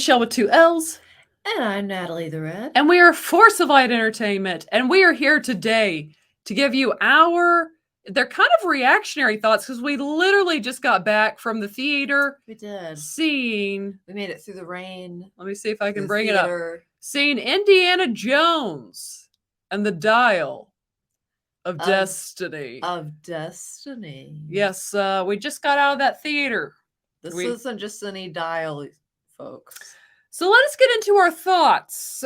Michelle with two L's. And I'm Natalie the Red. And we are Force of Light Entertainment. And we are here today to give you they're kind of reactionary thoughts because we literally just got back from the theater. We did. We made it through the rain. Let me see if I can bring it up. Seeing Indiana Jones and the Dial of Destiny. Yes, we just got out of that theater. This isn't just any dial, folks. So let us get into our thoughts.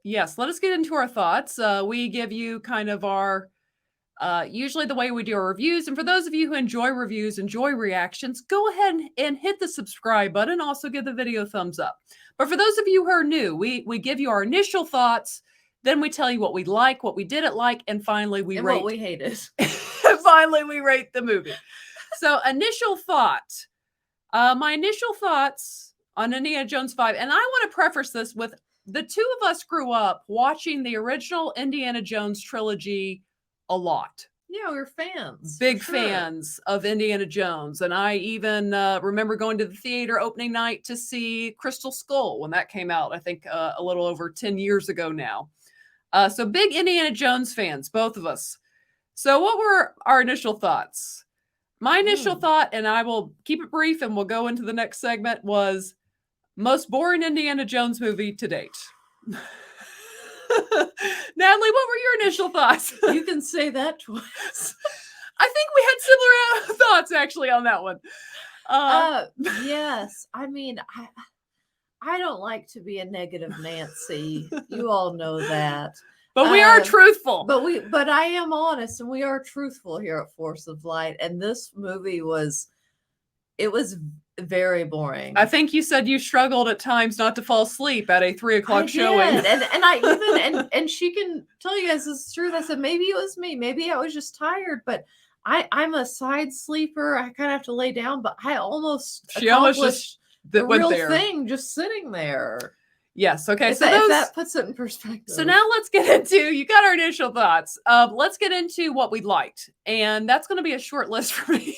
Yes, let us get into our thoughts. We give you kind of our, usually the way we do our reviews. And for those of you who enjoy reviews, enjoy reactions, go ahead and hit the subscribe button. Also give the video a thumbs up. But for those of you who are new, we give you our initial thoughts. Then we tell you what we like, what we didn't like, and finally we rate. What we hated. Finally we rate the movie. So initial thought. My initial thoughts on Indiana Jones 5, and I want to preface this with the two of us grew up watching the original Indiana Jones trilogy a lot. Yeah, we were fans. Big fans of Indiana Jones. And I even remember going to the theater opening night to see Crystal Skull when that came out, I think a little over 10 years ago now. So big Indiana Jones fans, both of us. So what were our initial thoughts? My initial thought, and I will keep it brief and we'll go into the next segment, was most boring Indiana Jones movie to date. Natalie, what were your initial thoughts? You can say that twice. I think we had similar thoughts actually on that one. Yes. I mean, I don't like to be a negative Nancy. You all know that. But we are truthful. But I am honest, and we are truthful here at Force of Light. And this movie was very boring. I think you said you struggled at times not to fall asleep at a 3:00 showing. And I even and she can tell you guys this is true. I said maybe it was me, maybe I was just tired, but I'm a side sleeper. I kind of have to lay down, but I almost accomplished the real thing just sitting there. Yes. Okay. If that puts it in perspective. So now let's get into, you got our initial thoughts. Let's get into what we liked. And that's going to be a short list for me.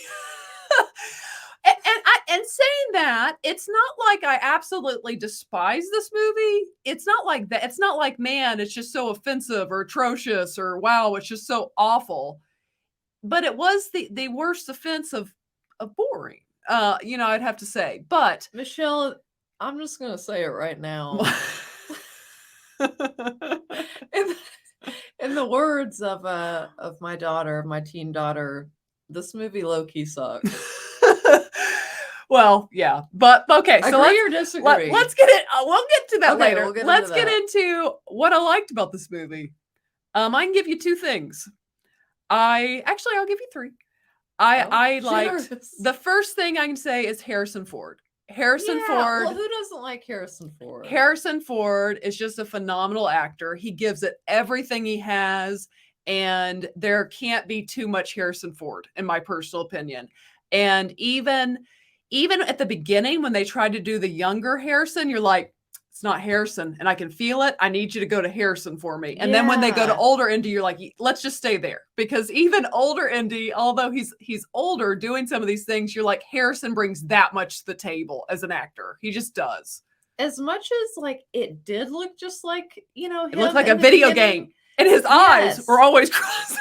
And saying that, it's not like I absolutely despise this movie. It's not like that. It's not like, man, it's just so offensive or atrocious or wow, it's just so awful. But it was the worst offense of boring. I'd have to say. But Michelle, I'm just gonna say it right now. in the words of my daughter, my teen daughter, this movie low-key sucks. Well, yeah, but okay. So agree or disagree? Let's get it. We'll get to that later. Let's get into what I liked about this movie. I can give you two things. I'll give you three. I liked the first thing I can say is Harrison Ford. Harrison Ford. Well, who doesn't like Harrison Ford? Harrison Ford is just a phenomenal actor. He gives it everything he has, and there can't be too much Harrison Ford, in my personal opinion. And even at the beginning, when they tried to do the younger Harrison, you're like, it's not Harrison, and I can feel it. I need you to go to Harrison for me. And then when they go to older Indy, you're like, let's just stay there. Because even older Indy, although he's older doing some of these things, you're like, Harrison brings that much to the table as an actor. He just does. As much as like it did look just like, him it looked like a video game. And his eyes were always crossed.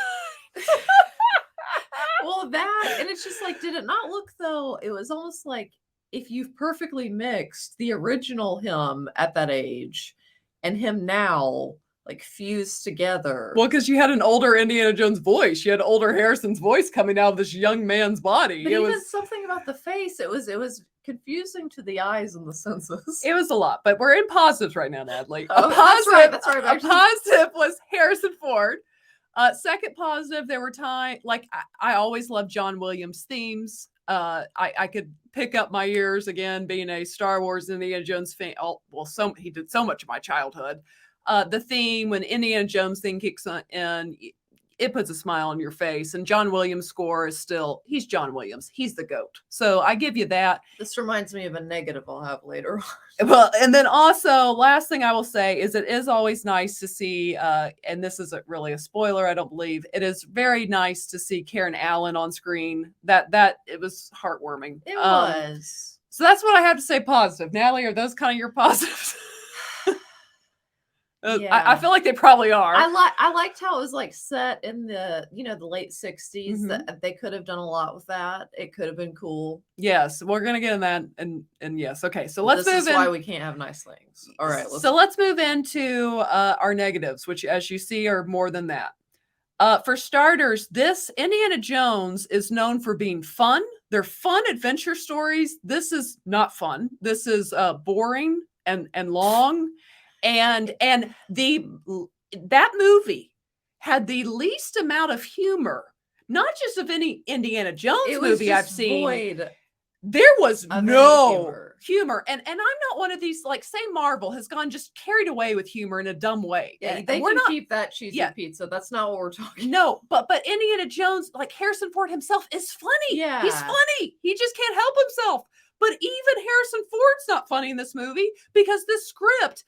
Well, that, and it's just like, did it not look though? It was almost like if you've perfectly mixed the original him at that age and him now, like fused together. Well, because you had an older Indiana Jones voice. You had older Harrison's voice coming out of this young man's body. But even something about the face, it was confusing to the eyes and the senses. It was a lot, but we're in positives right now, Natalie. That's right. A positive was Harrison Ford. Second positive, there were times, like I always loved John Williams' themes. I could pick up my ears again, being a Star Wars Indiana Jones fan. He did so much of my childhood. The theme, when Indiana Jones theme kicks in, it puts a smile on your face. And John Williams' score is he's John Williams. He's the GOAT. So I give you that. This reminds me of a negative I'll have later on. Well, and then also, last thing I will say is it is always nice to see, and this isn't really a spoiler, I don't believe, it is very nice to see Karen Allen on screen. That it was heartwarming. It was. So that's what I have to say positive. Natalie, are those kind of your positives? Yeah. I feel like they probably are. I liked how it was like set in the the late 60s. Mhm. That they could have done a lot with that. It could have been cool. Yes, we're gonna get in that, and yes, okay. So let's move in. This is why we can't have nice things. All right. Let's move into our negatives, which, as you see, are more than that. For starters, this Indiana Jones is known for being fun. They're fun adventure stories. This is not fun. This is boring and long, and that movie had the least amount of humor, not just of any Indiana Jones movie I've seen. There was no humor. And I'm not one of these, like, say Marvel has gone just carried away with humor in a dumb way. Yeah, they can keep that cheesy pizza. That's not what we're talking about. No, but Indiana Jones, like Harrison Ford himself, is funny. Yeah. He's funny. He just can't help himself. But even Harrison Ford's not funny in this movie because the script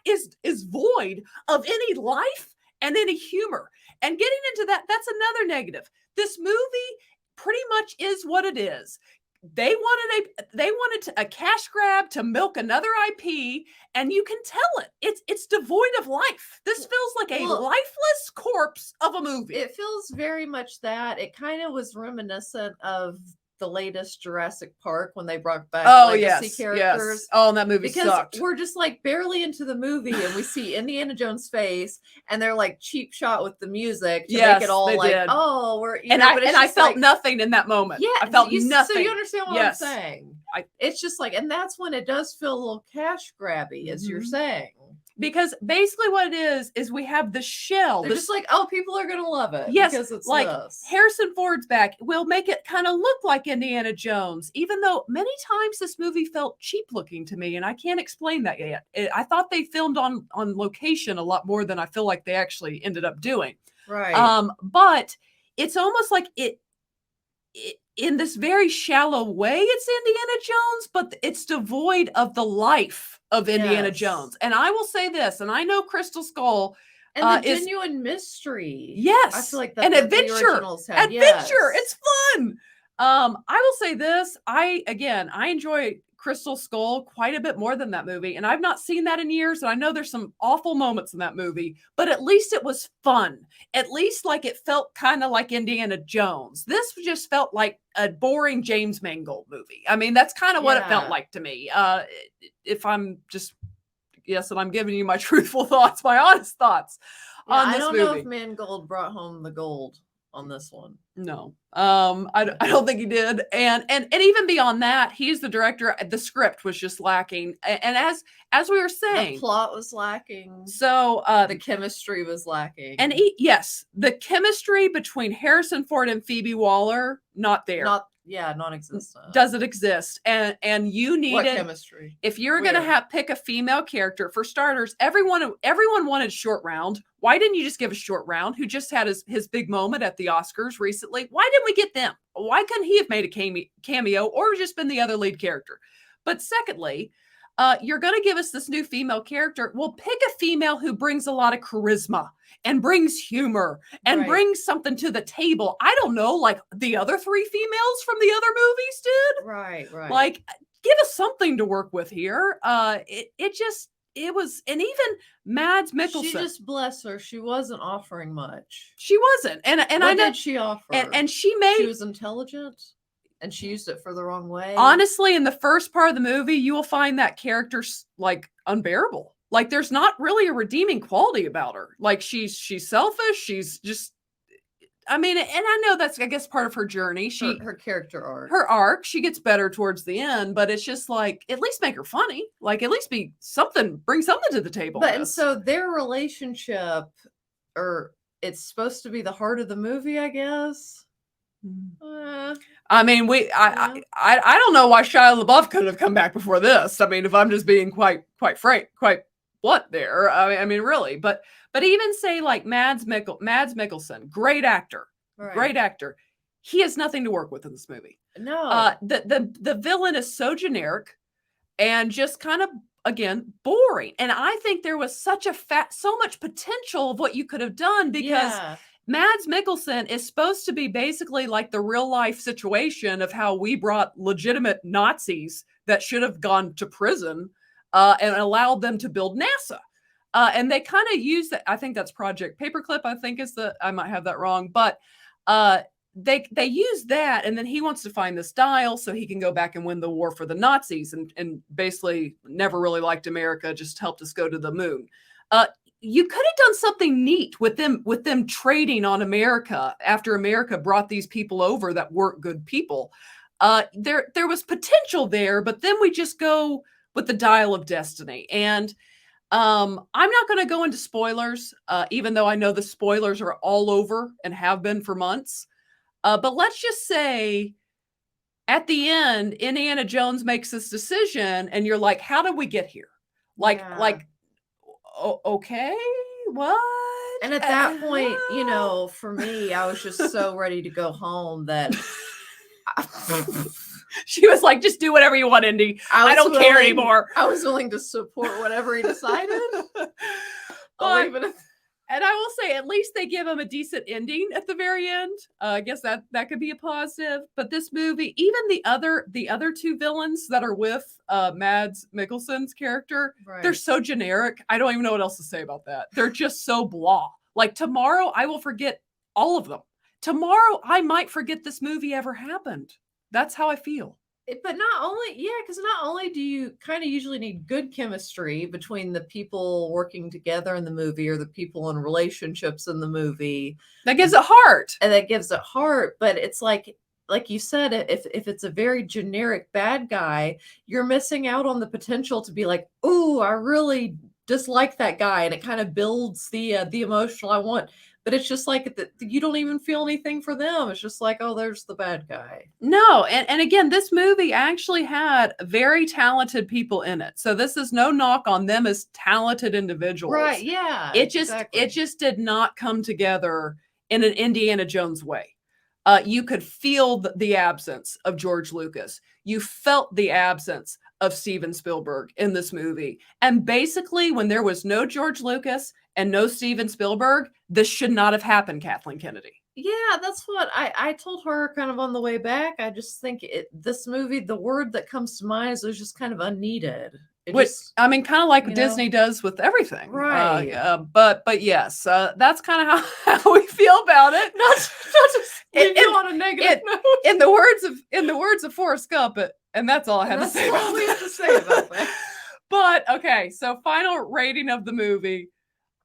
is void of any life and any humor. And getting into that, that's another negative. This movie pretty much is what it is. They wanted a cash grab to milk another IP, and you can tell it. It's devoid of life. This feels like a lifeless corpse of a movie. It feels very much that. It kind of was reminiscent of the latest Jurassic Park when they brought back legacy characters. Yes. Oh, and that movie sucked. Because we're just like barely into the movie and we see Indiana Jones' face and they're like cheap shot with the music to make it all like, oh, we're I felt nothing in that moment. Yeah, I felt nothing. So you understand what I'm saying? It's just like, and that's when it does feel a little cash grabby, as you're saying. Because basically what it is we have the shell. They're just like, oh, people are going to love it. Yes, because it's like this. Harrison Ford's back. We'll make it kind of look like Indiana Jones, even though many times this movie felt cheap looking to me, and I can't explain that yet. I thought they filmed on location a lot more than I feel like they actually ended up doing. Right. But it's almost like it in this very shallow way, it's Indiana Jones, but it's devoid of the life of Indiana Jones. And I will say this, and I know Crystal Skull and the genuine mystery. Yes. I feel like that's an adventure. The originals had. Adventure. Yes. It's fun. I will say this. I enjoy Crystal Skull quite a bit more than that movie. And I've not seen that in years. And I know there's some awful moments in that movie, but at least it was fun. At least like it felt kind of like Indiana Jones. This just felt like a boring James Mangold movie. I mean, that's kind of what it felt like to me. If I'm just, yes, and I'm giving you my truthful thoughts, my honest thoughts on this movie. I don't know if Mangold brought home the gold on this one. No, I don't think he did. And even beyond that, he's the director. The script was just lacking. And as we were saying, the plot was lacking. So the chemistry was lacking. And yes, the chemistry between Harrison Ford and Phoebe Waller, not there. Non-existent. Doesn't exist. And you needed what chemistry? If you're gonna pick a female character, for starters, everyone wanted Short Round. Why didn't you just give a Short Round, who just had his big moment at the Oscars recently? Why didn't we get them? Why couldn't he have made a cameo or just been the other lead character? But secondly, you're going to give us this new female character. Well, pick a female who brings a lot of charisma and brings humor and brings something to the table. I don't know, like the other three females from the other movies did. Right. Like, give us something to work with here. It was, and even Mads Mikkelsen. She just, bless her, she wasn't offering much. She wasn't. And what I know, did she offer? And she was intelligent. And she used it for the wrong way. Honestly, in the first part of the movie, you will find that character like unbearable. Like there's not really a redeeming quality about her. Like she's selfish. She's just, I mean, and I know that's, I guess, part of her journey. Her character arc. Her arc, she gets better towards the end, but it's just like, at least make her funny. Like at least be something, bring something to the table. But and so their relationship, or it's supposed to be the heart of the movie, I guess. I mean, I don't know why Shia LaBeouf could have come back before this. I mean, if I'm just being quite frank, quite blunt there. I mean, really, but even say like Mads Mikkelsen, great actor. He has nothing to work with in this movie. No, the villain is so generic and just kind of, again, boring. And I think there was so much potential of what you could have done because Mads Mikkelsen is supposed to be basically like the real life situation of how we brought legitimate Nazis that should have gone to prison and allowed them to build NASA. And they kind of use that. I think that's Project Paperclip. I think is I might have that wrong, but they use that, and then he wants to find this dial so he can go back and win the war for the Nazis, and basically never really liked America, just helped us go to the moon. You could have done something neat with them trading on America after America brought these people over that weren't good people. There was potential there, but then we just go with the dial of destiny. And I'm not going to go into spoilers, even though I know the spoilers are all over and have been for months. But let's just say at the end, Indiana Jones makes this decision and you're like, how did we get here? Like, okay, what? And at that point, you know, for me, I was just so ready to go home that she was like, just do whatever you want, Indy. I don't care anymore. I was willing to support whatever he decided. And I will say, at least they give him a decent ending at the very end. I guess that could be a positive. But this movie, even the other two villains that are with Mads Mikkelsen's character, they're so generic. I don't even know what else to say about that. They're just so blah. Like tomorrow, I will forget all of them. Tomorrow, I might forget this movie ever happened. That's how I feel. But not only, because not only do you kind of usually need good chemistry between the people working together in the movie or the people in relationships in the movie. That gives it heart. And that gives it heart. But it's like you said, if it's a very generic bad guy, you're missing out on the potential to be like, oh, I really dislike that guy. And it kind of builds the emotional I want. But it's just like you don't even feel anything for them. It's just like, oh, there's the bad guy. No. And again, this movie actually had very talented people in it. So this is no knock on them as talented individuals. Right. Yeah. It just did not come together in an Indiana Jones way. You could feel the absence of George Lucas. You felt the absence of Steven Spielberg in this movie. And basically, when there was no George Lucas and no Steven Spielberg, this should not have happened, Kathleen Kennedy. Yeah, that's what I told her kind of on the way back. I just think this movie, the word that comes to mind is it was just kind of unneeded. I mean, kind of like Disney does with everything. Right. But yes, that's kind of how we feel about it. Not just on a negative note. In the words of Forrest Gump, and that's all I have to say about we have to say about that. But okay, so final rating of the movie.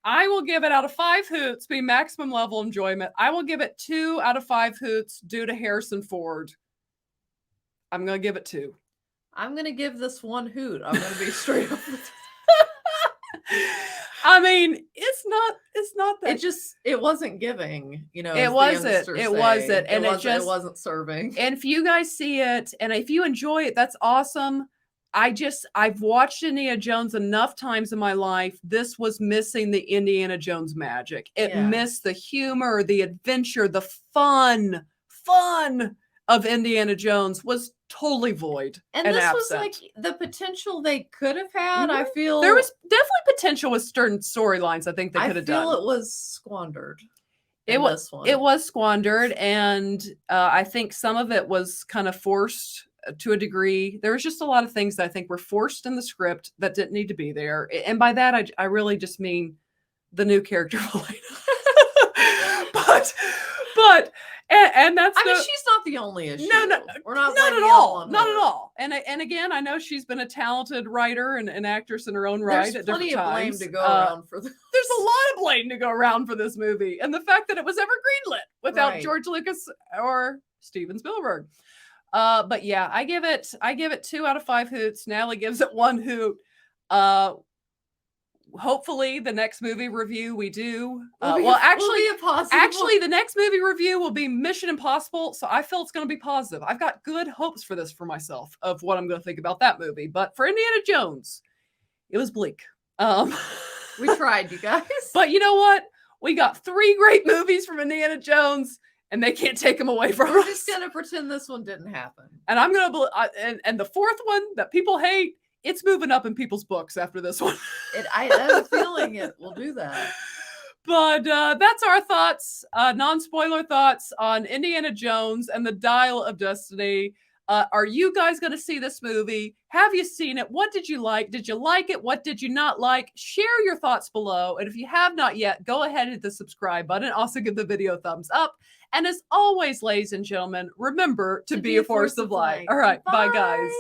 I will give it out of 5 hoots, be maximum level enjoyment. I will give it 2 out of 5 hoots due to Harrison Ford. I'm going to give it 2. I'm going to give this 1 hoot. I'm going to be straight up with I mean, it's not that. It wasn't giving, It wasn't. And it wasn't serving. And if you guys see it and if you enjoy it, that's awesome. I've watched Indiana Jones enough times in my life. This was missing the Indiana Jones magic. It missed the humor, the adventure, the fun of Indiana Jones was totally void. And this absent. Was like the potential they could have had. Mm-hmm. I feel there was definitely potential with certain storylines. I think they could have done. I feel it was squandered. It was squandered, and I think some of it was kind of forced to a degree. There was just a lot of things that I think were forced in the script that didn't need to be there. And by that, I really just mean the new character. but that's I mean, she's not the only issue. No, we're not at all. Not at all. And again, I know she's been a talented writer and actress in her own right at different times. There's plenty of blame to go around for this. There's a lot of blame to go around for this movie, and the fact that it was ever greenlit without George Lucas or Steven Spielberg. But yeah, I give it 2 out of 5 hoots. Natalie gives it 1 hoot. Hopefully the next movie review we do. Actually, the next movie review will be Mission Impossible. So I feel it's going to be positive. I've got good hopes for this for myself of what I'm going to think about that movie. But for Indiana Jones, it was bleak. We tried, you guys. But you know what? We got 3 great movies from Indiana Jones. And they can't take them away from us. We're just gonna pretend this one didn't happen. And I'm gonna and the 4th one that people hate, it's moving up in people's books after this one. I have a feeling it will do that. But that's our thoughts, non-spoiler thoughts on Indiana Jones and the Dial of Destiny. Are you guys going to see this movie? Have you seen it? What did you like? Did you like it? What did you not like? Share your thoughts below. And if you have not yet, go ahead and hit the subscribe button. Also give the video a thumbs up. And as always, ladies and gentlemen, remember to be a force of light. All right. Bye, guys.